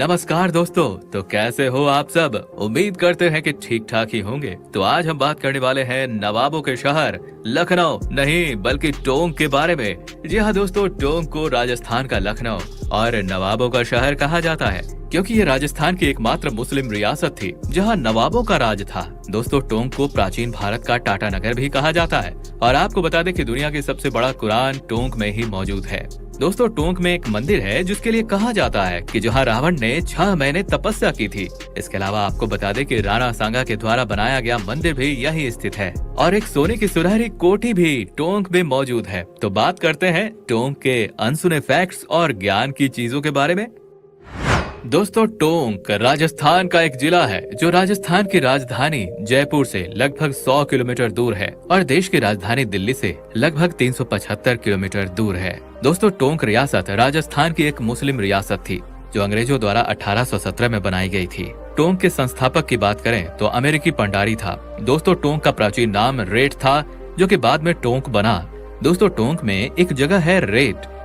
नमस्कार दोस्तों। तो कैसे हो आप सब? उम्मीद करते हैं कि ठीक ठाक ही होंगे। तो आज हम बात करने वाले हैं नवाबों के शहर लखनऊ नहीं बल्कि टोंक के बारे में। जी हाँ दोस्तों, टोंक को राजस्थान का लखनऊ और नवाबों का शहर कहा जाता है क्योंकि ये राजस्थान की एकमात्र मुस्लिम रियासत थी जहाँ नवाबों का राज था। दोस्तों, टोंक को प्राचीन भारत का टाटा नगर भी कहा जाता है और आपको बता दें कि दुनिया की सबसे बड़ा कुरान टोंक में ही मौजूद है। दोस्तों, टोंक में एक मंदिर है जिसके लिए कहा जाता है कि जहां रावण ने 6 महीने तपस्या की थी। इसके अलावा आपको बता दें कि राणा सांगा के द्वारा बनाया गया मंदिर भी यही स्थित है और एक सोने की सुनहरी कोठी भी टोंक में मौजूद है। तो बात करते हैं टोंक के अनसुने फैक्ट्स और ज्ञान की चीजों के बारे में। दोस्तों, टोंक राजस्थान का एक जिला है जो राजस्थान की राजधानी जयपुर से लगभग 100 किलोमीटर दूर है और देश की राजधानी दिल्ली से लगभग 375 किलोमीटर दूर है। दोस्तों, टोंक रियासत राजस्थान की एक मुस्लिम रियासत थी जो अंग्रेजों द्वारा 1817 में बनाई गई थी। टोंक के संस्थापक की बात करें तो अमेरिकी पंडारी था। दोस्तों, टोंक का प्राचीन नाम रेट था जो कि बाद में टोंक बना। दोस्तों, टोंक में एक जगह है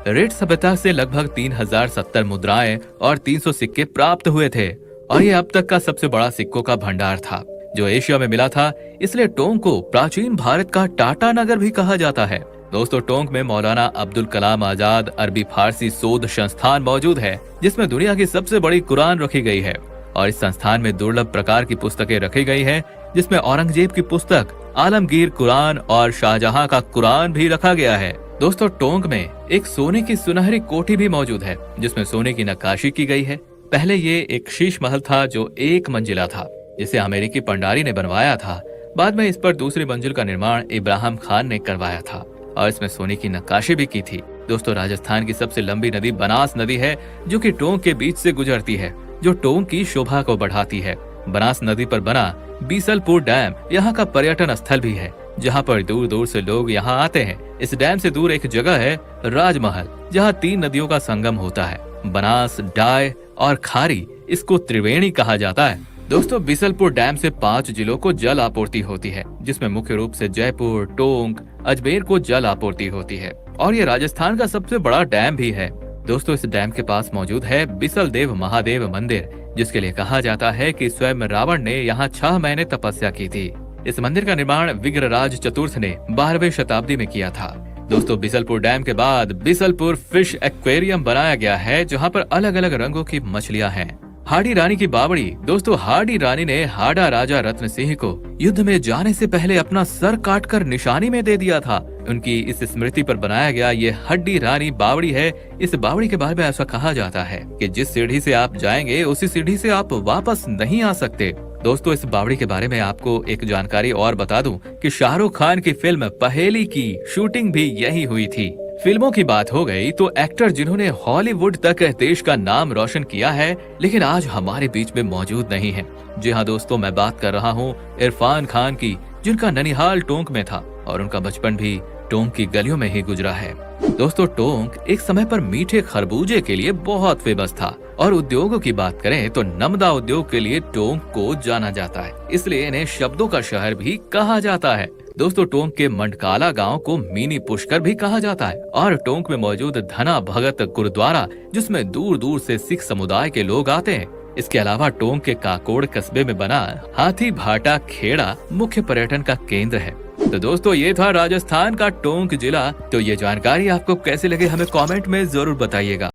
रेट सभ्यता से लगभग 3070 मुद्राएं और 300 सिक्के प्राप्त हुए थे और ये अब तक का सबसे बड़ा सिक्कों का भंडार था जो एशिया में मिला था। इसलिए टोंक को प्राचीन भारत का टाटा नगर भी कहा जाता है। दोस्तों, टोंक में मौलाना अब्दुल कलाम आजाद अरबी फारसी शोध संस्थान मौजूद है जिसमें दुनिया की सबसे बड़ी कुरान रखी गई है और इस संस्थान में दुर्लभ प्रकार की पुस्तकें रखी गई है जिसमें औरंगजेब की पुस्तक आलमगीर कुरान और शाहजहां का कुरान भी रखा गया है। दोस्तों, टोंक में एक सोने की सुनहरी कोठी भी मौजूद है जिसमें सोने की नक्काशी की गई है। पहले ये एक शीश महल था जो 1 मंजिला था जिसे अमेरिकी पंडारी ने बनवाया था। बाद में इस पर दूसरी मंजिल का निर्माण इब्राहिम खान ने करवाया था और इसमें सोने की नक्काशी भी की थी। दोस्तों, राजस्थान की सबसे लंबी नदी बनास नदी है जो कि टोंक के बीच से गुजरती है जो टोंक की शोभा को बढ़ाती है। बनास नदी पर बना बीसलपुर डैम यहाँ का पर्यटन स्थल भी है जहाँ पर दूर दूर से लोग यहाँ आते हैं। इस डैम से दूर एक जगह है राजमहल जहाँ 3 नदियों का संगम होता है, बनास, डाय और खारी। इसको त्रिवेणी कहा जाता है। दोस्तों, बीसलपुर डैम से 5 जिलों को जल आपूर्ति होती है जिसमें मुख्य रूप से जयपुर, टोंक, अजमेर को जल आपूर्ति होती है और ये राजस्थान का सबसे बड़ा डैम भी है। दोस्तों, इस डैम के पास मौजूद है बिसल देव महादेव मंदिर जिसके लिए कहा जाता है कि स्वयं रावण ने यहाँ 6 महीने तपस्या की थी। इस मंदिर का निर्माण विग्रराज चतुर्थ ने 12वीं शताब्दी में किया था। दोस्तों, बिसलपुर डैम के बाद बिसलपुर फिश एक्वेरियम बनाया गया है जहाँ पर अलग अलग रंगों की मछलियाँ हैं। हाडी रानी की बावड़ी। दोस्तों, हाडी रानी ने हाडा राजा रत्न सिंह को युद्ध में जाने से पहले अपना सर काटकर निशानी में दे दिया था। उनकी इस स्मृति पर बनाया गया ये हड्डी रानी बावड़ी है। इस बावड़ी के बारे में ऐसा कहा जाता है कि जिस सीढ़ी से आप जाएंगे उसी सीढ़ी से आप वापस नहीं आ सकते। दोस्तों, इस बावड़ी के बारे में आपको एक जानकारी और बता दूं कि शाहरुख खान की फिल्म पहेली की शूटिंग भी यही हुई थी। फिल्मों की बात हो गई तो एक्टर जिन्होंने हॉलीवुड तक देश का नाम रोशन किया है लेकिन आज हमारे बीच में मौजूद नहीं है। जी हाँ दोस्तों, मैं बात कर रहा हूँ इरफान खान की जिनका ननिहाल टोंक में था और उनका बचपन भी टोंक की गलियों में ही गुजरा है। दोस्तों, टोंक एक समय पर मीठे खरबूजे के लिए बहुत फेमस था और उद्योगों की बात करें तो नमदा उद्योग के लिए टोंक को जाना जाता है, इसलिए इन्हें शब्दों का शहर भी कहा जाता है। दोस्तों, टोंक के मंडकाला गांव को मिनी पुष्कर भी कहा जाता है और टोंक में मौजूद धना भगत गुरुद्वारा जिसमें दूर दूर से सिख समुदाय के लोग आते हैं। इसके अलावा टोंक के काकोड़ कस्बे में बना हाथी भाटा खेड़ा मुख्य पर्यटन का केंद्र है। तो दोस्तों, ये था राजस्थान का टोंक जिला। तो ये जानकारी आपको कैसे लगे हमें कमेंट में जरूर बताइएगा।